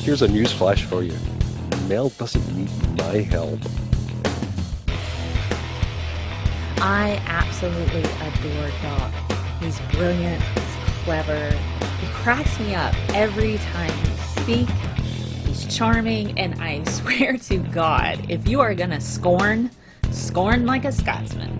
Here's a news flash for you. Mel doesn't need my help. I absolutely adore Doc. He's brilliant, he's clever, he cracks me up every time we speak. He's charming, and I swear to God, if you are gonna scorn like a Scotsman.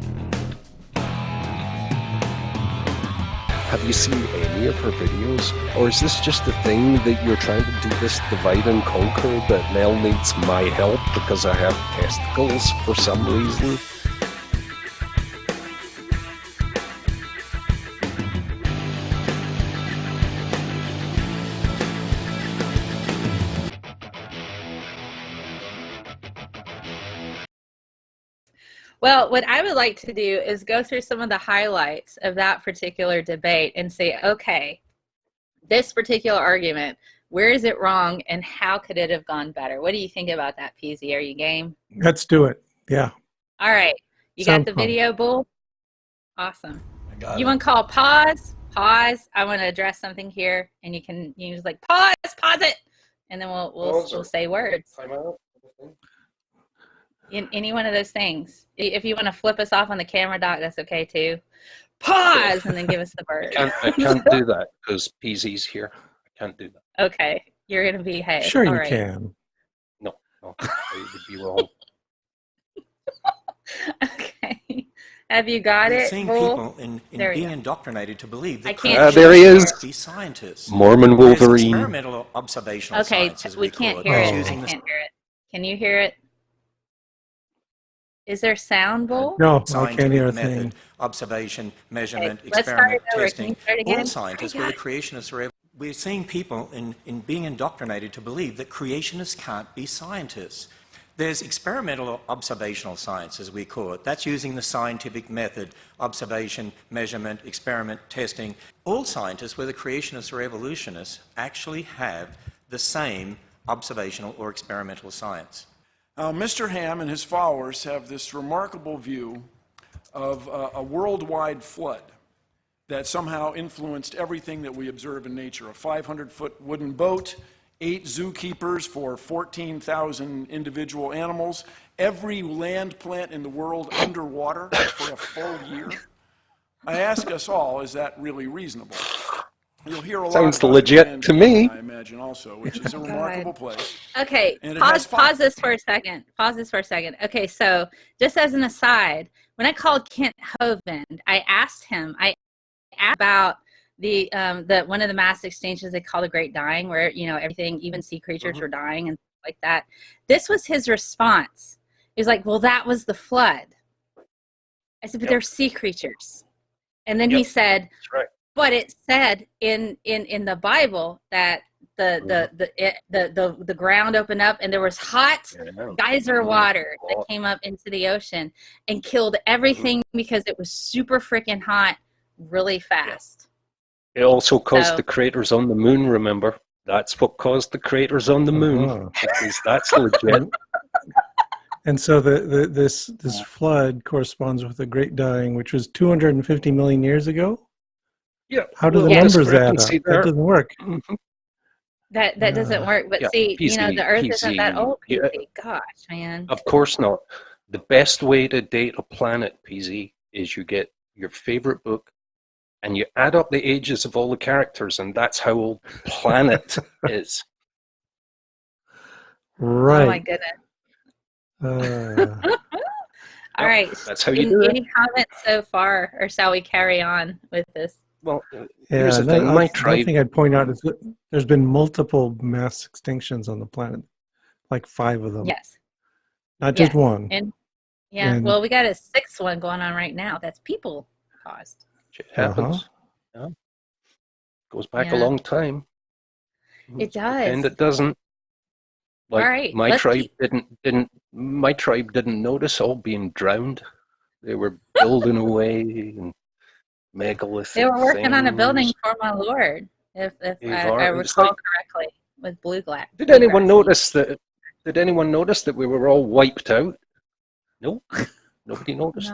Have you seen any of her videos? Or is this just a thing that you're trying to do this divide and conquer, that Mel needs my help because I have testicles for some reason? Well, what I would like to do is go through some of the highlights of that particular debate and say, okay, this particular argument, where is it wrong and how could it have gone better? What do you think about that, PZ? Are you game? Let's do it. Yeah. All right. You got the video, Bull? Awesome. You want to call pause? Pause. I want to address something here, and you can just like pause it, and then we'll say words. In any one of those things. If you want to flip us off on the camera, Doc, that's okay too. Pause and then give us the bird. I can't do that because PZ's here. I can't do that. Okay. You're going to behave. Sure All you right. can. No, I would be wrong. Okay. Have you got it? Seeing Bull? people in being indoctrinated to believe that there he is. be scientists. Mormon Wolverine. Experimental or observational science, as we can't hear it. I can't hear it. Can you hear it? Is there sound, Bull? No, I can't hear a thing. Observation, measurement, okay, experiment, testing. All scientists, where the creationists are able. We're seeing people in being indoctrinated to believe that creationists can't be scientists. There's experimental or observational science, as we call it. That's using the scientific method, observation, measurement, experiment, testing. All scientists, whether creationists or evolutionists, actually have the same observational or experimental science. Mr. Ham and his followers have this remarkable view of a worldwide flood that somehow influenced everything that we observe in nature. A 500-foot wooden boat, 8 zookeepers for 14,000 individual animals, every land plant in the world underwater for a full year. I ask us all, is that really reasonable? You'll hear a lot. Sounds legit to me. I imagine also, which is a remarkable place. Okay, pause this for a second. Pause this for a second. Okay, so just as an aside, when I called Kent Hovind, I asked about the one of the mass extinctions they call the Great Dying, where everything, even sea creatures were dying and stuff like that. This was his response. He was like, "Well, that was the flood." I said, "But they're sea creatures," and then he said, "That's right." But it said in the Bible that the ground opened up and there was hot geyser water that came up into the ocean and killed everything because it was super freaking hot really fast. It also caused the craters on the moon, remember? That's what caused the craters on the moon. Because that's legit. And so this flood corresponds with the Great Dying, which was 250 million years ago? Yeah. How do the numbers add up? That doesn't work. Mm-hmm. That doesn't work. But see, PC, the Earth PC, isn't that old. Gosh, man. Of course not. The best way to date a planet, PZ, is you get your favorite book and you add up the ages of all the characters, and that's how old the planet is. Right. Oh my goodness. All right. That's how you do it. Any comments so far, or shall we carry on with this? Well, here's the thing. I think I'd point out is that there's been multiple mass extinctions on the planet, like 5 of them. Yes. Not just one. And well, we got a 6th one going on right now. That's people caused. It happens. Yeah. Goes back a long time. It does. And it doesn't. Like, all right. My tribe didn't notice all being drowned. They were building away and megalithic. They were working on a things. building for my Lord, if I recall correctly, with blue glass. Did anyone notice that? Did anyone notice that we were all wiped out? No, nobody noticed.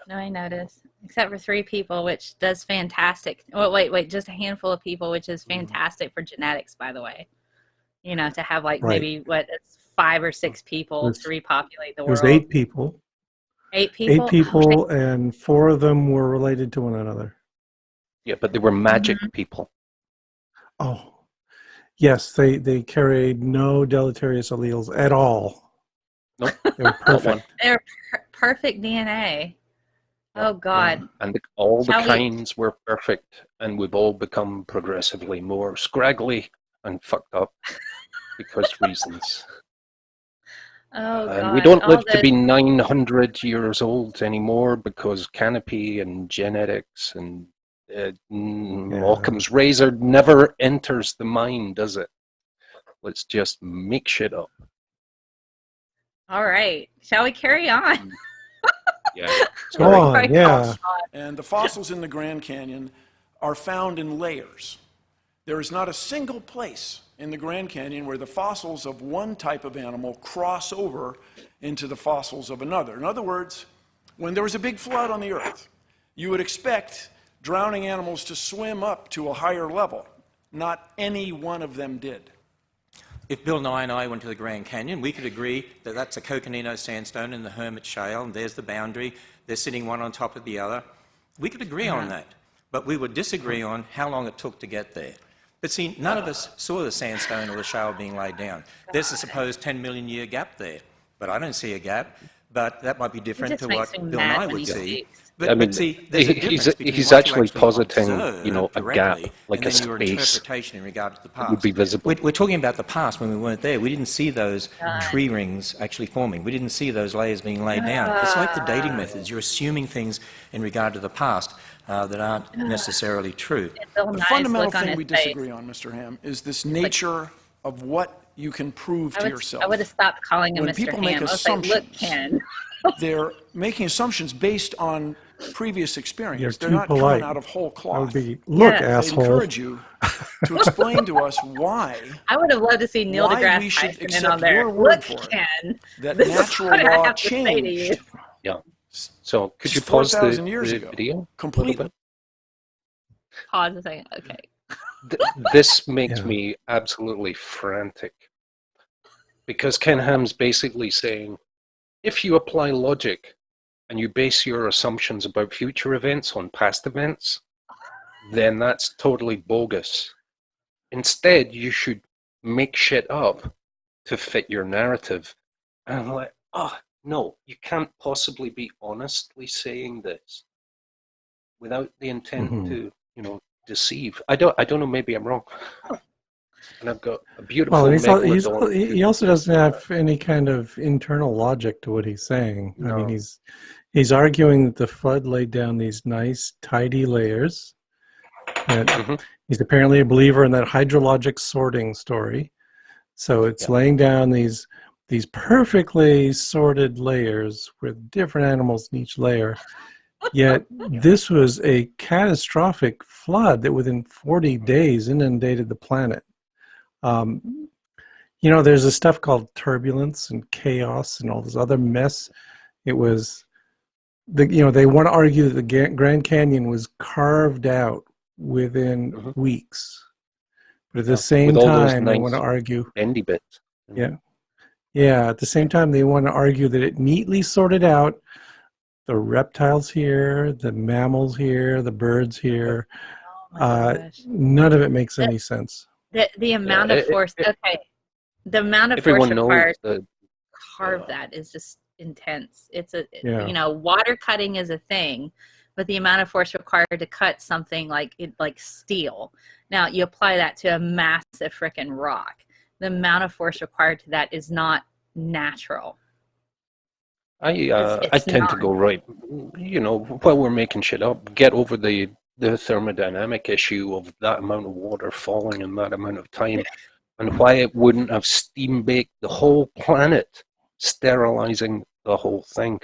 No, I noticed, except for 3 people, which does fantastic. Oh, wait, just a handful of people, which is fantastic for genetics, by the way. You know, to have like Right. maybe it's 5 or 6 people was- to repopulate the It was world. 8 people. 8 people. 8 people, and 4 of them were related to one another. Yeah, but they were magic people. Oh, yes, they carried no deleterious alleles at all. Nope, They were not one. perfect. They're perfect DNA. Oh God. And all the Shall we- kinds were perfect, and we've all become progressively more scraggly and fucked up because reasons. Oh God. And we don't All live to the- be 900 years old anymore because canopy and genetics and Occam's razor never enters the mind, does it? Let's just make shit up. All right. Shall we carry on? Yeah. Go on, yeah. And the fossils in the Grand Canyon are found in layers. There is not a single place in the Grand Canyon where the fossils of one type of animal cross over into the fossils of another. In other words, when there was a big flood on the Earth, you would expect drowning animals to swim up to a higher level. Not any one of them did. If Bill Nye and I went to the Grand Canyon, we could agree that that's a Coconino sandstone in the Hermit Shale, and there's the boundary. They're sitting one on top of the other. We could agree on that, but we would disagree on how long it took to get there. But see, none of us saw the sandstone or the shale being laid down. There's a supposed 10 million year gap there, but I don't see a gap. But that might be different to what Bill Nye would see. But, I mean, see, there's a difference between he's what you actually positing, observe you know, a directly gap, like and a then your space interpretation in regard to the past. would be visible. We're talking about the past when we weren't there. We didn't see those tree rings actually forming. We didn't see those layers being laid down. It's like the dating methods. You're assuming things in regard to the past that aren't necessarily true. The fundamental thing we disagree on, Mr. Ham, is this nature of what you can prove to yourself. I would have stopped calling him When Mr. people Ham. make I was like, look, assumptions, Ken. they're making assumptions based on previous experience. You're They're too not polite. coming out of whole That cloth. would be, look, Yeah. They asshole. encourage you to explain to us why I would have loved to see Neil Why deGrasse we should Tyson in accept on there. your word Look, for it. Ken. that This is natural what I law have to say to you. changed. Yeah. So could you Just pause 4,000 the years ago. video? a little Completely. bit? Pause a second. Okay. This makes Yeah. me absolutely frantic. Because Ken Ham's basically saying, if you apply logic and you base your assumptions about future events on past events, then that's totally bogus. Instead, you should make shit up to fit your narrative. And I'm like, oh, no, you can't possibly be honestly saying this without the intent to, you know, deceive. I don't know, maybe I'm wrong. And I've got a beautiful megalodon. He also doesn't have any kind of internal logic to what he's saying. I mean, No. he's arguing that the flood laid down these nice, tidy layers. And he's apparently a believer in that hydrologic sorting story. So it's laying down these perfectly sorted layers with different animals in each layer. Yet this was a catastrophic flood that within 40 days inundated the planet. You know, there's this stuff called turbulence and chaos and all this other mess. It was, they want to argue that the Grand Canyon was carved out within weeks. But at the same time, they want to argue. Bendy bits. Yeah, at the same time, they want to argue that it neatly sorted out the reptiles here, the mammals here, the birds here. None of it makes any sense. The amount of force, the amount of force required to carve that is just intense. It's you know, water cutting is a thing, but the amount of force required to cut something like steel. Now you apply that to a massive frickin' rock. The amount of force required to that is not natural. I tend to go right, you know, while we're making shit up, get over the thermodynamic issue of that amount of water falling in that amount of time, and why it wouldn't have steam baked the whole planet, sterilizing the whole thing,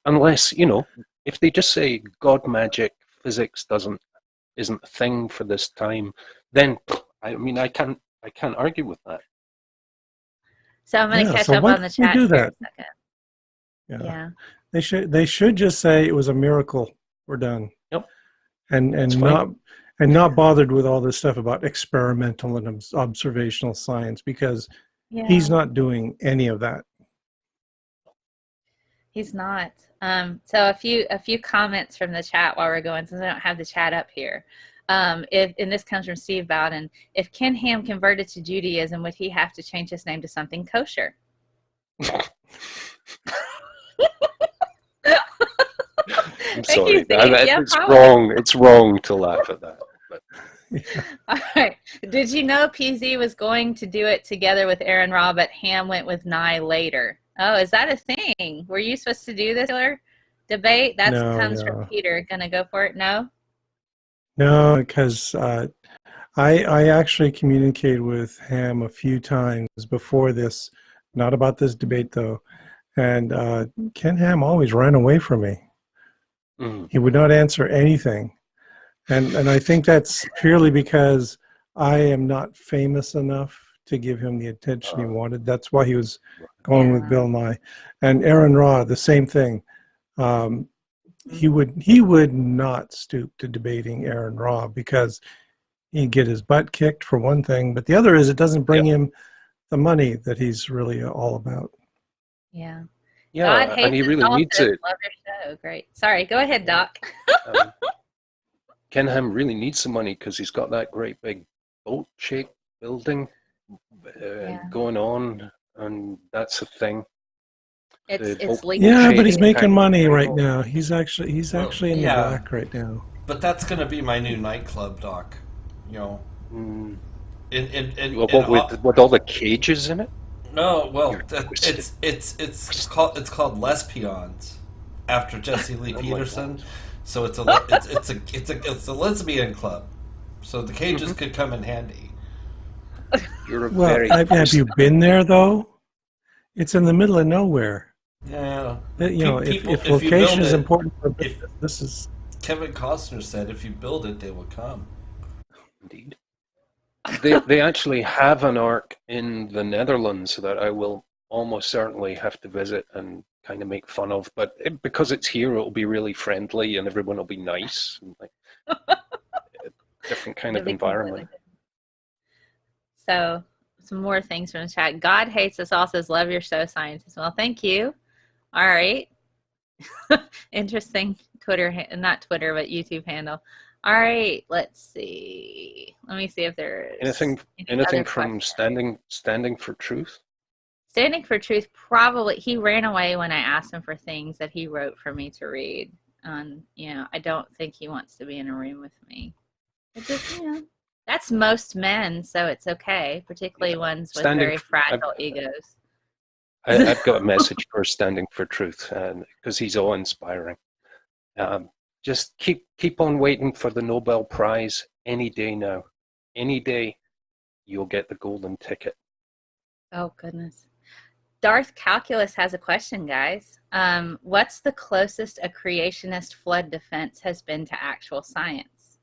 unless, you know, if they just say God magic, physics isn't a thing for this time, then I mean I can't argue with that. So I'm going to catch up on the chat do for that? a second. Yeah. They should just say it was a miracle. We're done. Yep. And and not bothered with all this stuff about experimental and observational science, because Yeah. he's not doing any of that. He's not. So a few comments from the chat while we're going, since I don't have the chat up here. And this comes from Steve Bowden. If Ken Ham converted to Judaism, would he have to change his name to something kosher? I'm sorry. It's probably. wrong. It's wrong to laugh at that. But. Yeah. All right. Did you know PZ was going to do it together with Aaron Ra, but Ham went with Nye later? Oh, is that a thing? Were you supposed to do this debate? That comes from Peter. Gonna go for it? No? No, because I actually communicated with Ham a few times before this, not about this debate though, and Ken Ham always ran away from me. He would not answer anything, and I think that's purely because I am not famous enough to give him the attention he wanted. That's why he was going with Bill Nye. And Aaron Ra, the same thing. He would not stoop to debating Aaron Ra because he'd get his butt kicked for one thing, but the other is it doesn't bring him the money that he's really all about. Yeah. Yeah, God and he really needs it. Love your show. Great. Sorry, go ahead, Doc. Ken Ham really needs the money because he's got that great big boat-shaped building going on, and that's a thing. It's legal. Yeah, but he's making money right now. He's actually in the black right now. But that's going to be my new nightclub, Doc. You know, with all the cages in it. No, well, it's called Lesbians after Jesse Lee Peterson. So it's a lesbian club. So the cages could come in handy. Have you been there though? It's in the middle of nowhere. Yeah, if location is important for business, this is. Kevin Costner said, "If you build it, they will come." Indeed. They actually have an ark in the Netherlands that I will almost certainly have to visit and kind of make fun of. But because it's here, it'll be really friendly and everyone will be nice. And like a different kind of environment. So, some more things from the chat. God hates us all says, love your show, scientists. Well, thank you. All right. Interesting not Twitter, but YouTube handle. All right, let's see. Let me see if there's anything from standing for truth. Standing for Truth, probably. He ran away when I asked him for things that he wrote for me to read. I don't think he wants to be in a room with me. It just, that's most men, so it's okay, particularly ones with very fragile egos. I've got a message for Standing for Truth, because he's awe-inspiring. Just keep on waiting for the Nobel Prize any day now. Any day, you'll get the golden ticket. Oh, goodness. Darth Calculus has a question, guys. What's the closest a creationist flood defense has been to actual science?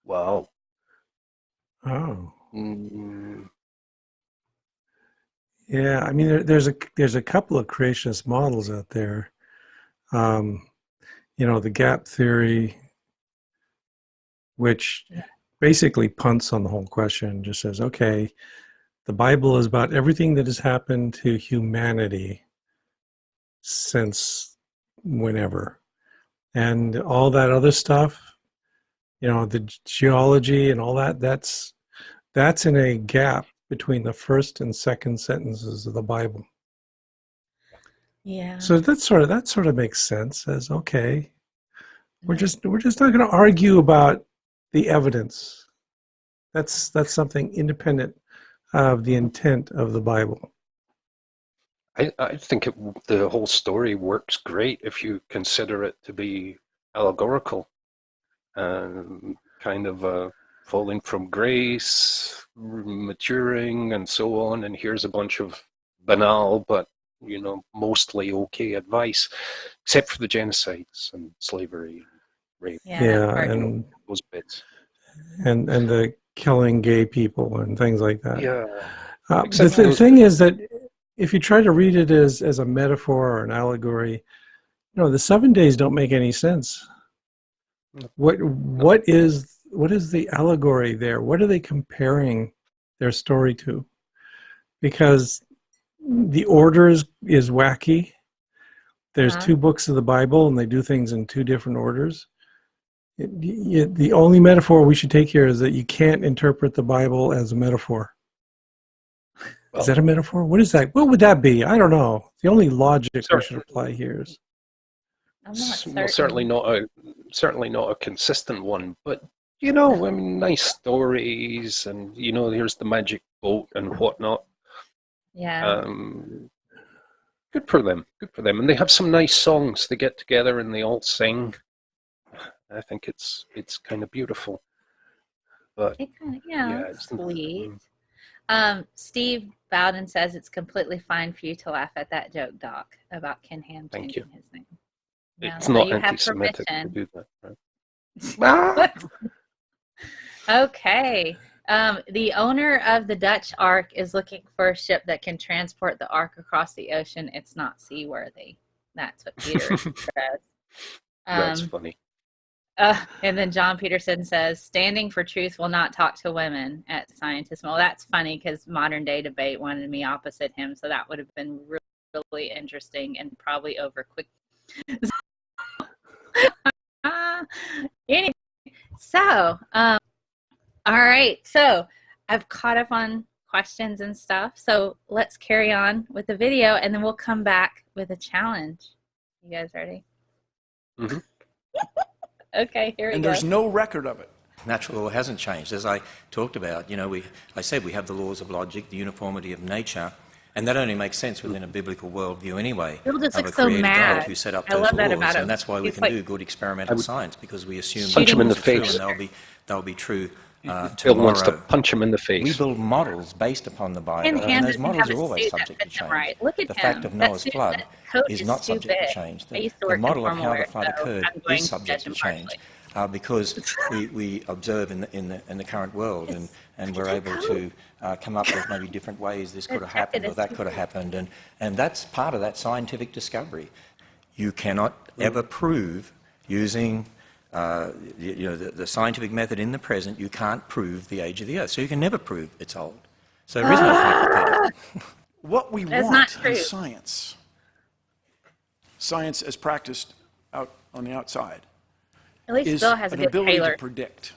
Wow. Oh. Yeah, I mean, there's a couple of creationist models out there. The gap theory, which basically punts on the whole question, just says, okay, the Bible is about everything that has happened to humanity since whenever. And all that other stuff, the geology and all that, that's in a gap between the first and second sentences of the Bible. Yeah. So that sort of makes sense as, okay, we're just not going to argue about the evidence. That's something independent of the intent of the Bible. I think the whole story works great if you consider it to be allegorical, kind of falling from grace, maturing, and so on. And here's a bunch of banal but mostly okay advice, except for the genocides and slavery and rape. And those bits. And the killing gay people and things like that. Yeah. The thing is that if you try to read it as a metaphor or an allegory, the 7 days don't make any sense. What is the allegory there? What are they comparing their story to? Because the order is wacky. There's two books of the Bible, and they do things in two different orders. The only metaphor we should take here is that you can't interpret the Bible as a metaphor. Is that a metaphor? What is that? What would that be? I don't know. The only logic we should apply here is certainly not a consistent one. But I mean, nice stories, and here's the magic boat and whatnot. Yeah. Good for them. Good for them. And they have some nice songs. They get together and they all sing. I think it's kind of beautiful. But it's sweet. Steve Bowden says it's completely fine for you to laugh at that joke, Doc, about Ken Ham changing his name. It's not anti-Semitic to do that, right? Okay. The owner of the Dutch Ark is looking for a ship that can transport the Ark across the ocean. It's not seaworthy. That's what Peter says. That's funny. And then John Peterson says, standing for truth will not talk to women at ScientistMel. That's funny because modern day debate wanted me opposite him. So that would have been really interesting and probably over quick. Anyway, so, all right. So I've caught up on questions and stuff. So let's carry on with the video and then we'll come back with a challenge. You guys ready? Mm-hmm. Okay, here we go. And there's no record of it. Natural law hasn't changed. As I talked about, I said we have the laws of logic, the uniformity of nature, and that only makes sense within a biblical worldview anyway. People just of look a so creator mad. God who set up I those love that laws, about him. and that's why we He's can like, do good experimental science, because we assume punch him in the laws are true face. and they'll be true Bill wants to tomorrow. punch him in the face. We build models based upon the Bible, Ken Ham and those doesn't models have are a always suit that subject to fits him change. right. Look at The him. fact of That Noah's suit- flood that coat is not too subject big. to change. I used to The work in model of how formal the wear, flood so occurred I'm going is to subject judge to him change. harshly. Because we observe in the current world, and we're able to come up with maybe different ways this could have happened or that could have happened, and that's part of that scientific discovery. You cannot ever prove using the scientific method in the present. You can't prove the age of the Earth, so you can never prove it's old. So there is no hypothetical. What we That's want not true. in science as practiced out on the outside, At least is Bill has a an good ability tailor. to predict.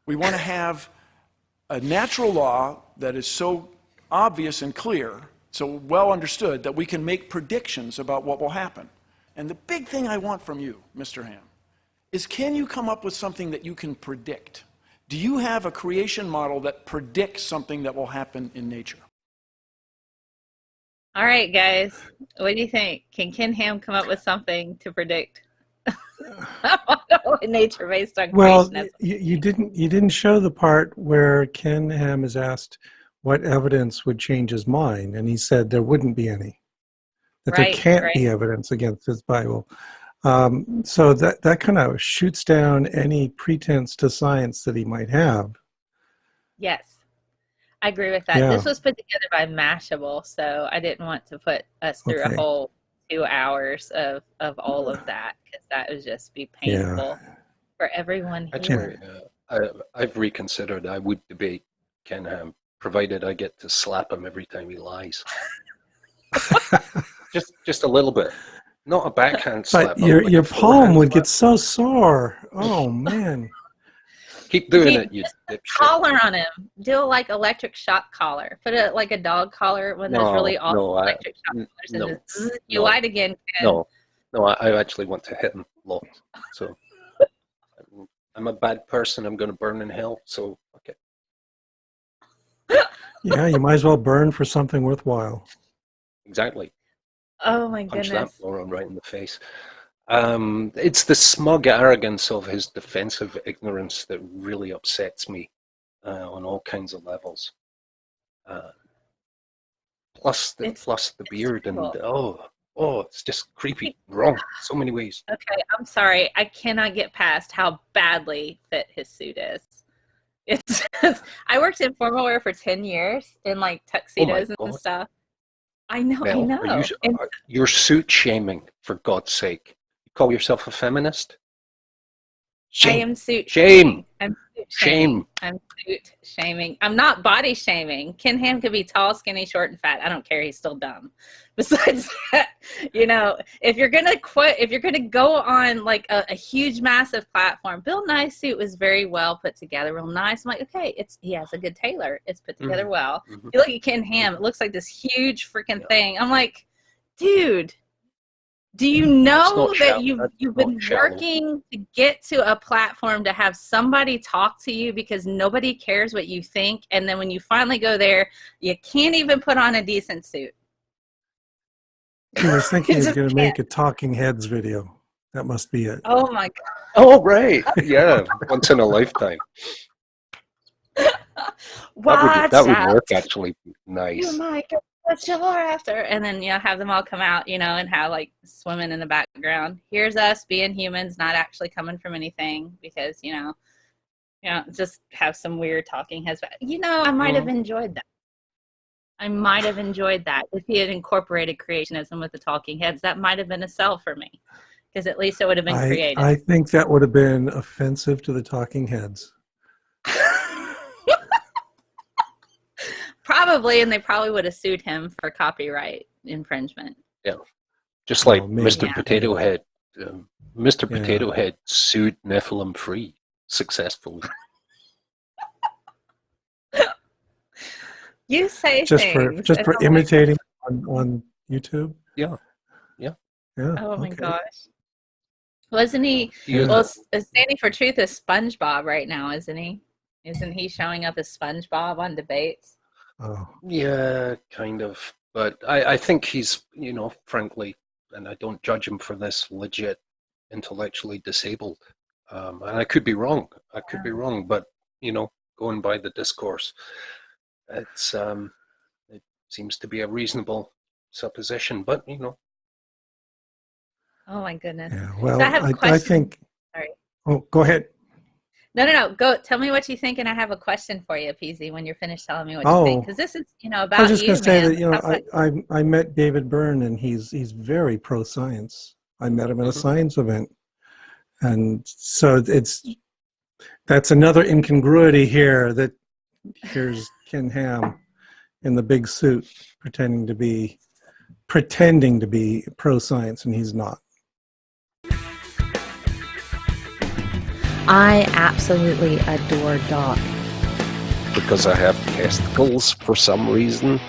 We want to have a natural law that is so obvious and clear, so well understood, that we can make predictions about what will happen. And the big thing I want from you, Mr. Ham, is can you come up with something that you can predict? Do you have a creation model that predicts something that will happen in nature? All right, guys. What do you think? Can Ken Ham come up with something to predict nature based on Well, creationism? you didn't show the part where Ken Ham is asked what evidence would change his mind, and he said there wouldn't be any. That there can't be evidence against his Bible. So that kind of shoots down any pretense to science that he might have. Yes, I agree with that. Yeah. This was put together by Mashable, so I didn't want to put us through a whole 2 hours of all of that, because that would just be painful for everyone here. I've reconsidered. I would debate Ken Ham, provided I get to slap him every time he lies. just a little bit. Not a backhand slap. But your palm would get so sore. Oh, man. Keep doing it, you dipshit. Collar on him. Do like electric shock collar. Put it like a dog collar when there's really awful electric shock collars. You lied again, Ken. No, I actually want to hit him lots. So I'm a bad person. I'm going to burn in hell. So, okay. Yeah, you might as well burn for something worthwhile. Exactly. Oh my Punch goodness. that moron right in the face. It's the smug arrogance of his defensive ignorance that really upsets me on all kinds of levels. Plus the beard and it's just creepy, wrong, so many ways. Okay, I'm sorry. I cannot get past how badly fit his suit is. It's I worked in formal wear for 10 years in like tuxedos and stuff. I know, Mel, I know. You're suit shaming, for God's sake. You call yourself a feminist? I am suit Shame. shaming. I'm suit Shame. shaming. I'm suit shaming. I'm not body shaming. Ken Ham could be tall, skinny, short, and fat. I don't care. He's still dumb. Besides that, if you're gonna go on like a huge, massive platform, Bill Nye's suit was very well put together, real nice. I'm like, okay, he has a good tailor. It's put together well. Mm-hmm. You look at Ken Ham, it looks like this huge freaking thing. I'm like, dude. Do you know that you've been working to get to a platform to have somebody talk to you because nobody cares what you think, and then when you finally go there, you can't even put on a decent suit? He was thinking he was going to make a Talking Heads video. That must be it. Oh my God. Oh, right. Yeah, once in a lifetime. That would work actually nice. Oh my God. What's your after? And then have them all come out, and have like swimming in the background. Here's us being humans, not actually coming from anything, because just have some weird talking heads. I might have enjoyed that. I might have enjoyed that if he had incorporated creationism with the talking heads. That might have been a sell for me, because at least it would have been creative. I think that would have been offensive to the talking heads. Probably, and they probably would have sued him for copyright infringement. Yeah, just like maybe. Mr. Potato Head. Mr. Potato Head sued Nephilim Free successfully. You say just things. for imitating on YouTube. Yeah. Oh my gosh. Wasn't he? Yeah. Well, Standing for Truth is SpongeBob right now, isn't he? Isn't he showing up as SpongeBob on debates? Oh. Yeah, kind of. But I think he's, frankly, and I don't judge him for this, legit intellectually disabled. And I could be wrong. But, going by the discourse, it seems to be a reasonable supposition. But, Oh my goodness. Yeah, well, So I have a question. I think. Sorry. Oh, go ahead. No. Go. Tell me what you think, and I have a question for you, PZ, when you're finished telling me what you think. Because this is, about you, I was just going to say man. that, I met David Byrne, and he's very pro-science. I met him at a science event. And so that's another incongruity here, that here's Ken Ham in the big suit pretending to be pro-science, and he's not. I absolutely adore Doc. because I have testicles for some reason.